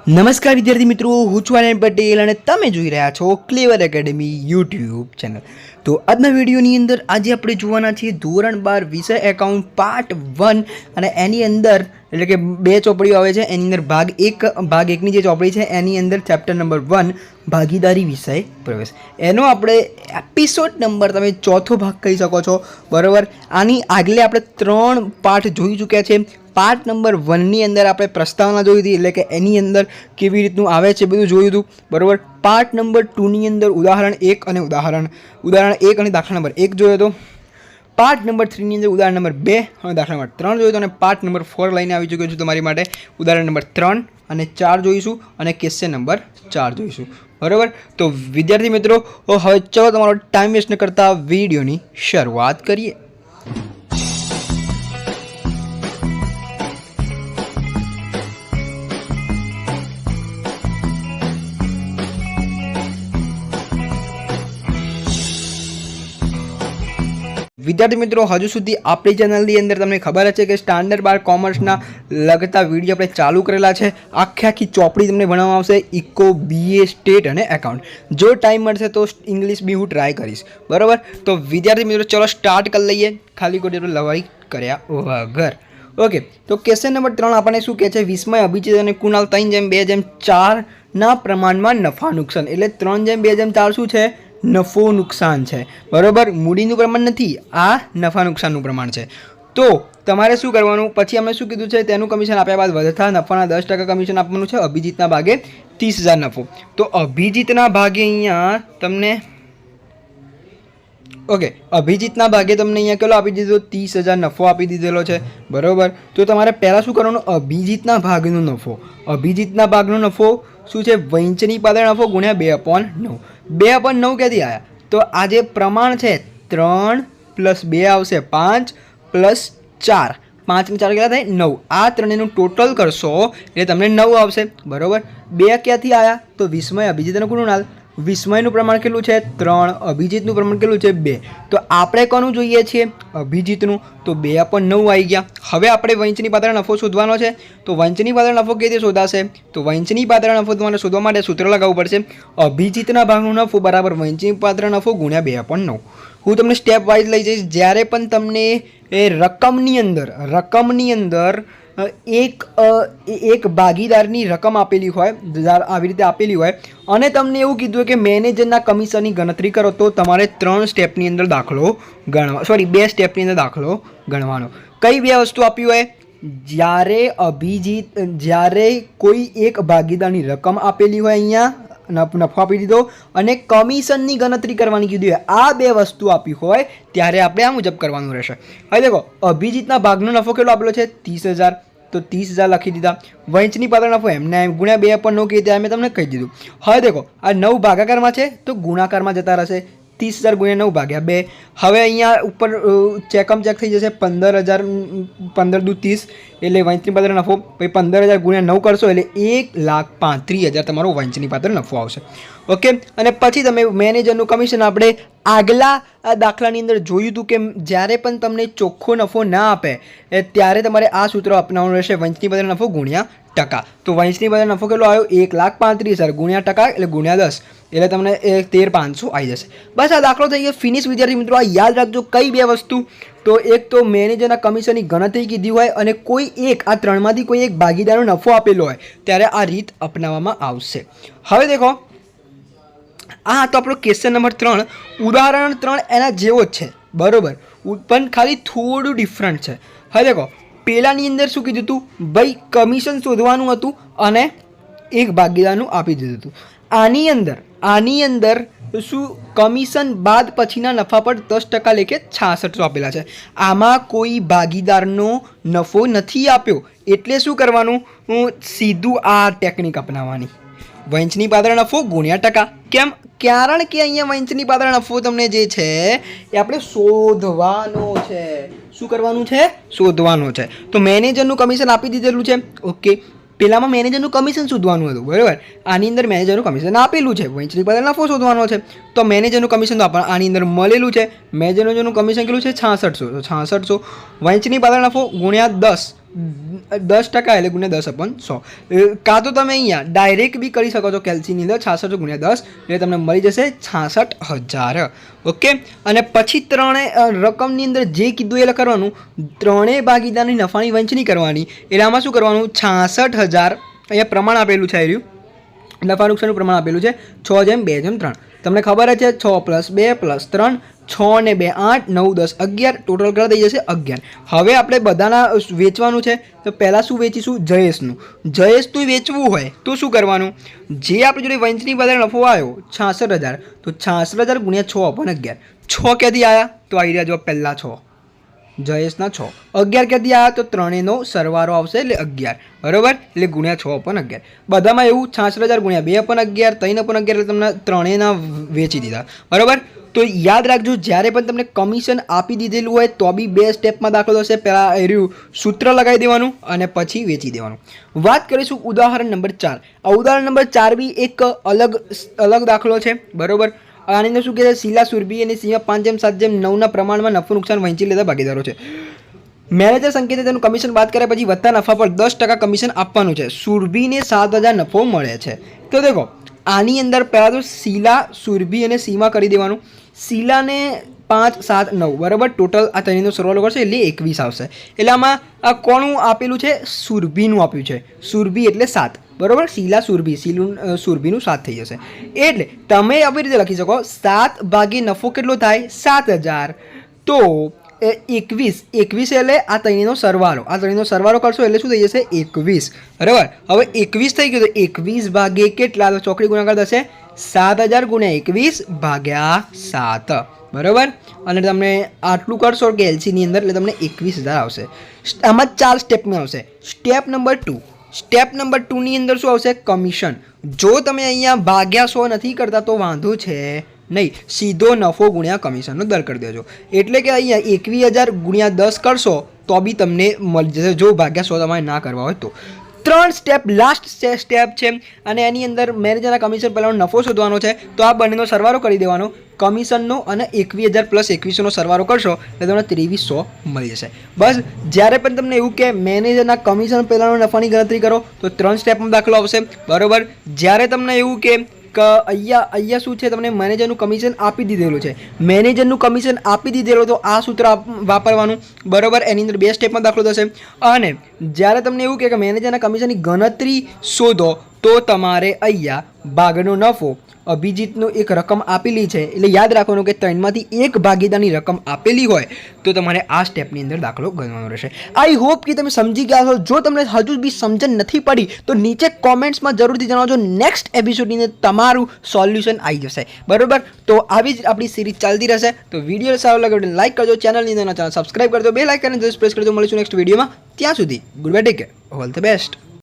નમસ્કાર વિદ્યાર્થી મિત્રો, હું છું આનંદ પટેલ અને તમે જોઈ રહ્યા છો ક્લેવર એકેડમી યુટ્યુબ ચેનલ। તો આજના વિડીયોની અંદર આજે આપણે જોવાના છીએ ધોરણ 12 વિષય એકાઉન્ટ પાર્ટ 1 અને એની અંદર એટલે કે બે ચોપડીઓ આવે છે। એની અંદર ભાગ એકની જે ચોપડી છે એની અંદર ચેપ્ટર નંબર 1 ભાગીદારી વિષય પ્રવેશ, એનો આપણે એપિસોડ નંબર તમે ચોથો ભાગ કહી શકો છો, બરાબર। આની આગલે આપણે 3 પાર્ટ જોઈ ચૂક્યા છે। પાર્ટ નંબર 1ની અંદર આપણે પ્રસ્તાવના જોઈ હતી, એટલે કે એની અંદર કેવી રીતનું આવે છે બધું જોયું હતું, બરાબર। પાર્ટ નંબર 2ની અંદર ઉદાહરણ 1 અને દાખલા નંબર 1 જોયો હતો। પાર્ટ નંબર 3ની અંદર ઉદાહરણ નંબર 2 અને દાખલા નંબર 3 જોયો હતો અને પાર્ટ નંબર 4 લઈને આવી ચૂક્યો છું તમારી માટે। ઉદાહરણ નંબર 3 અને 4 જોઈશું અને ક્વેશ્ચન નંબર 4 જોઈશું, બરાબર। તો વિદ્યાર્થી મિત્રો, હવે ચલો તમારો ટાઈમ વેસ્ટ ન કરતા વિડીયોની શરૂઆત કરીએ। વિદ્યાર્થી મિત્રો, હજુ સુધી આપણી ચેનલની અંદર તમને ખબર છે કે સ્ટાન્ડર્ડ 12 કોમર્સના લગતા વિડીયો આપણે ચાલુ કરેલા છે। આખી ચોપડી તમને ભણવામાં આવશે, ઇકો, બીએ, સ્ટેટ અને એકાઉન્ટ। જો ટાઈમ મળશે તો ઇંગ્લિશ બી હું ટ્રાય કરીશ, બરાબર। તો વિદ્યાર્થી મિત્રો, ચલો સ્ટાર્ટ કરી લઈએ ખાલી ખોટી લવાઈ કર્યા વગર। ઓકે, તો ક્વેશ્ચન નંબર 3 આપણને શું કહે છે? વિસ્મય, અભિજીત અને કુણાલ 3:2:4ના પ્રમાણમાં નફા નુકસાન, એટલે 3:2:4 શું છે? નફો નુકસાન છે, બરાબર। મૂડીનું પ્રમાણ નથી, આ નફા નુકસાનનું પ્રમાણ છે। તો તમારે શું કરવાનું? પછી અમે શું કીધું છે? તેનું કમિશન આપ્યા બાદ વધતા નફાના 10% કમિશન આપવાનું છે। અભિજીતના ભાગે 30,000 નફો, તો અભિજીતના ભાગે અહીંયા તમને અભિજીતના ભાગે તમને અહીંયા કેટલો આપી દીધો? 30,000 નફો આપી દીધેલો છે, બરાબર। તો તમારે પહેલાં શું કરવાનું? અભિજીતના ભાગનો નફો, અભિજીતના ભાગનો નફો શું છે? વંચની પાત્ર નફો ગુણ્યા 2/9। 2/9 ક્યાંથી આવ્યા? તો આ જે પ્રમાણ છે 3 + 2 આવશે 5 + 4, 5 ને 4 કેટલા થાય? 9। આ ત્રણેયનું ટોટલ કરશો એટલે તમને 9 આવશે, બરાબર। 2 ક્યાંથી આવ્યા? તો વિસ્મય, અભિજીત અને કુણાલ। વિસ્મયનું પ્રમાણ કેટલું છે? 3। અભિજીતનું પ્રમાણ કેટલું છે? 2। તો આપણે કોનું જોઈએ છીએ? અભિજીતનું, તો 2/9 આવી ગયા। હવે આપણે વંચની પાત્ર નફો શોધવાનો છે, તો વંચની પાત્ર નફો કેવી રીતે શોધાશે? તો વંચની પાત્ર નફો તમારે શોધવા માટે સૂત્ર લગાવવું પડશે, અભિજીતના ભાગનો નફો બરાબર વંચની પાત્ર નફો ગુણ્યા 2/9। હું તમને સ્ટેપ વાઇઝ લઈ જઈશ। જ્યારે પણ તમને એ રકમની અંદર એક ભાગીદારની રકમ આપેલી હોય, આવી રીતે આપેલી હોય અને તમને એવું કીધું હોય કે મેનેજરના કમિશનની ગણતરી કરો, તો તમારે 2 સ્ટેપની અંદર દાખલો ગણવાનો। કઈ 2 વસ્તુ આપી હોય? જ્યારે કોઈ એક ભાગીદારની રકમ આપેલી હોય, અહીંયા નફો આપી દીધો અને કમિશનની ગણતરી કરવાની કીધી હોય, આ 2 વસ્તુ આપી હોય ત્યારે આપણે આ મુજબ કરવાનું રહેશે। હવે દેખો, અભિજીતના ભાગનો નફો કેટલો આપેલો છે? 30,000, તો 30,000 લખી દીધા। વંચની પાત્ર નફો એમને ગુણ્યા 2/9 કીધી, ત્યાં મેં તમને કહી દીધું। હવે દેખો, આ 9 ભાગાકારમાં છે તો ગુણાકારમાં જતા રહેશે, 30,000 ગુણ્યા 9 ભાગ્યા 2। હવે અહીંયા ઉપર ચેક થઈ જશે, 15,000, 15 દુ 30, એટલે વંચની પાત્ર નફો, પછી 15,000 ગુણ્યા 9 કરશો એટલે 1,35,000 તમારો વંચની પાત્ર નફો આવશે, ઓકે। અને પછી તમે મેનેજરનું કમિશન આપણે આગલા દાખલાની અંદર જોયું હતું કે જ્યારે પણ તમને ચોખ્ખો નફો ના આપે ત્યારે તમારે આ સૂત્ર અપનાવવાનું રહેશે, વંચની પાત્ર નફો ગુણ્યા ટકા। તો વંચની પાત્ર નફો કેટલો આવ્યો? 1,35,000 ગુણ્યા ટકા એટલે ગુણ્યા 10, એટલે તમને 13,500 આવી જશે। બસ આ દાખલો થઈ ગયો ફિનિશ। વિદ્યાર્થી મિત્રો, આ યાદ રાખજો કઈ 2 વસ્તુ? તો એક તો મેનેજરના કમિશનની ગણતરી કીધી હોય અને કોઈ એક, આ 3માંથી કોઈ એક ભાગીદારનો નફો આપેલો હોય ત્યારે આ રીત અપનાવવામાં આવશે। હવે દેખો, આ તો આપણો ક્વેશ્ચન નંબર 3, ઉદાહરણ 3 એના જેવો જ છે, બરાબર, પણ ખાલી થોડું ડિફરન્ટ છે। હવે દેખો, પહેલાંની અંદર શું કીધું હતું? ભાઈ કમિશન શોધવાનું હતું અને એક ભાગીદારનું આપી દીધું હતું। આની અંદર શું? કમિશન બાદ પછીના નફા પર 10% લેખે 6600 આપેલા છે। આમાં કોઈ ભાગીદારનો નફો નથી આપ્યો, એટલે શું કરવાનું? સીધું આ ટેકનિક અપનાવવાની, વંચની પાત્ર નફો ગુણ્યા ટકા। કેમ? કારણ કે અહીંયા વંચની પાત્ર નફો તમને જે છે એ આપણે શોધવાનો છે। શું કરવાનું છે? શોધવાનો છે। તો મેનેજરનું કમિશન આપી દીધેલું છે, ઓકે। પહેલામાં મેનેજરનું કમિશન શોધવાનું હતું, બરાબર। આની અંદર મેનેજરનું કમિશન આપેલું છે, વંચની પાત્ર નફો શોધવાનો છે, તો મેનેજરનું કમિશન તો આપણને આની અંદર મળેલું છે। મેનેજરનું કમિશન કેટલું છે? 6600, તો 6600 વંચની પાત્ર નફો ગુણ્યા 10, 10% એટલે ગુણ્યા 10/100. કાં તો તમે અહીંયા ડાયરેક્ટ બી કરી શકો છો કેલ્સીની અંદર 66 ગુણ્યા 10 એટલે તમને મળી જશે 66,000. ઓકે, અને પછી રકમની અંદર જે કીધું એ કરવાનું, ત્રણેય ભાગીદારની નફાની વહેંચણી કરવાની. એટલે આમાં શું કરવાનું, 66,000 અહીંયા પ્રમાણ આપેલું છે, આવ્યું નફા નુકસાનનું પ્રમાણ આપેલું છે 6:2:3. તમને ખબર જ છે 6 + 2 + 3, 6 ને 2 8, 9 10 11, ટોટલ કેટલા થઈ જશે 11. હવે આપણે બધાના વેચવાનું છે તો પહેલાં શું વેચીશું, જયેશનું. જયેશનું વેચવું હોય તો શું કરવાનું, જે આપણી જોડે વંચની વધારે નફો આવ્યો 66,000, તો 66,000 ગુણ્યા 6/11. 6 ક્યાંથી આવ્યા, તો આવી રહ્યા જો પહેલાં 6 જયેશના 6. 11 ક્યાંથી આવ્યા, તો ત્રણેયનો સરવાળો આવશે એટલે 11, બરાબર, એટલે ગુણ્યા 6/11. બધામાં એવું 66,000 ગુણ્યા 2/11, 3/11 એટલે તમને ત્રણેયના વેચી દીધા, બરાબર. તો યાદ રાખજો, જ્યારે પણ તમને કમિશન આપી દીધેલું હોય તો બી 2 સ્ટેપમાં દાખલો થશે. પહેલાં એર્યું સૂત્ર લગાવી દેવાનું અને પછી વેચી દેવાનું. વાત કરીશું ઉદાહરણ નંબર 4. આ ઉદાહરણ નંબર 4 બી એક અલગ દાખલો છે, બરાબર. આની અંદર શું કહે છે, શીલા, સુરભી અને સિંહ 5:7:9 પ્રમાણમાં નફો નુકસાન વહેંચી લેતા ભાગીદારો છે. મેનેજર સંકેતે તેનું કમિશન બાદ કર્યા પછી વધતા નફા પર 10% કમિશન આપવાનું છે. સુરભીને 7,000 નફો મળે છે. તો દેખો, આની અંદર પહેલાં તો શીલા, સુરભી અને સીમા કરી દેવાનું. શીલાને 5 7 9, બરાબર, ટોટલ આ ત્રણેયનો સરવાળો કરશે એટલે 21 આવશે. એટલે આમાં આ કોનું આપેલું છે, સુરભીનું આપ્યું છે. સુરભી એટલે 7, બરાબર. શીલા, સુરભી, સુરભીનું 7 થઈ જશે. એટલે તમે આવી રીતે લખી શકો, 7 ભાગે નફો કેટલો થાય, 7,000. તો 21 એટલે આ ત્રણેયનો સરવાળો. આ ત્રણેયનો સરવાળો કરશો એટલે શું થઈ જશે, 21, બરાબર. હવે 21 થઈ ગયું તો 21 ભાગે કેટલા, તો ચોકડી ગુણાકાર થશે 7,000 ગુણ્યા 21 ભાગ્યા 7, બરાબર. અને તમે આટલું કરશો કે એલસીની અંદર એટલે તમને 21,000 આવશે. આમાં 4 સ્ટેપમાં આવશે. સ્ટેપ નંબર 2ની અંદર શું આવશે, કમિશન. જો તમે અહીંયા ભાગ્યા 100 નથી કરતા તો વાંધો છે નહીં, સીધો નફો ગુણ્યા કમિશનનો દર કરી દેજો. એટલે કે અહીંયા 21,000 ગુણ્યા 10 કરશો તો બી તમને મળી જશે, જો ભાગ્યા 100 તમારે ના કરવા હોય તો. 3 સ્ટેપ, લાસ્ટ સ્ટેપ છે. અને એની અંદર મેનેજરના કમિશન પહેલાંનો નફો શોધવાનો છે. તો આ બંનેનો સરવાળો કરી દેવાનો, કમિશનનો અને 21,000 + 2100નો સરવાળો કરશો એટલે તમને 2300 મળી જશે. બસ. જ્યારે પણ તમને એવું કે મેનેજરના કમિશન પહેલાંનો નફાની ગણતરી કરો તો 3 સ્ટેપમાં દાખલો આવશે, બરાબર. જ્યારે તમને એવું કે અહીંયા શું છે, તમને મેનેજરનું કમિશન આપી દીધેલું છે, મેનેજરનું કમિશન આપી દીધેલું તો આ સૂત્ર વાપરવાનું, બરાબર. એની અંદર 2 સ્ટેપમાં દાખલો થશે. અને જ્યારે તમને એવું કે મેનેજરના કમિશનની ગણતરી શોધો તો તમારે અહીંયા ભાગનો નફો, અભિજીતનું એક રકમ આપેલી છે એટલે યાદ રાખવાનું કે 3માંથી 1 ભાગીદારની રકમ આપેલી હોય તો તમારે આ સ્ટેપની અંદર દાખલો ગણવાનો રહેશે. આઈ હોપ કે તમે સમજી ગયા છો. જો તમને હજુ બી સમજણ નથી પડી તો નીચે કોમેન્ટ્સમાં જરૂરથી જણાવજો. નેક્સ્ટ એપિસોડની અંદર તમારું સોલ્યુશન આવી જશે, બરાબર. તો આવી જ આપણી સિરીઝ ચાલતી રહેશે. તો વિડીયો સારો લાગે તો લાઈક કરજો, ચેનલની અંદર ચેનલ સબસ્ક્રાઈબ કરજો, બેલ આઇકન પ્રેસ કરજો. મળીશું નેક્સ્ટ વિડીયોમાં. ત્યાં સુધી good bye, take care, all the best.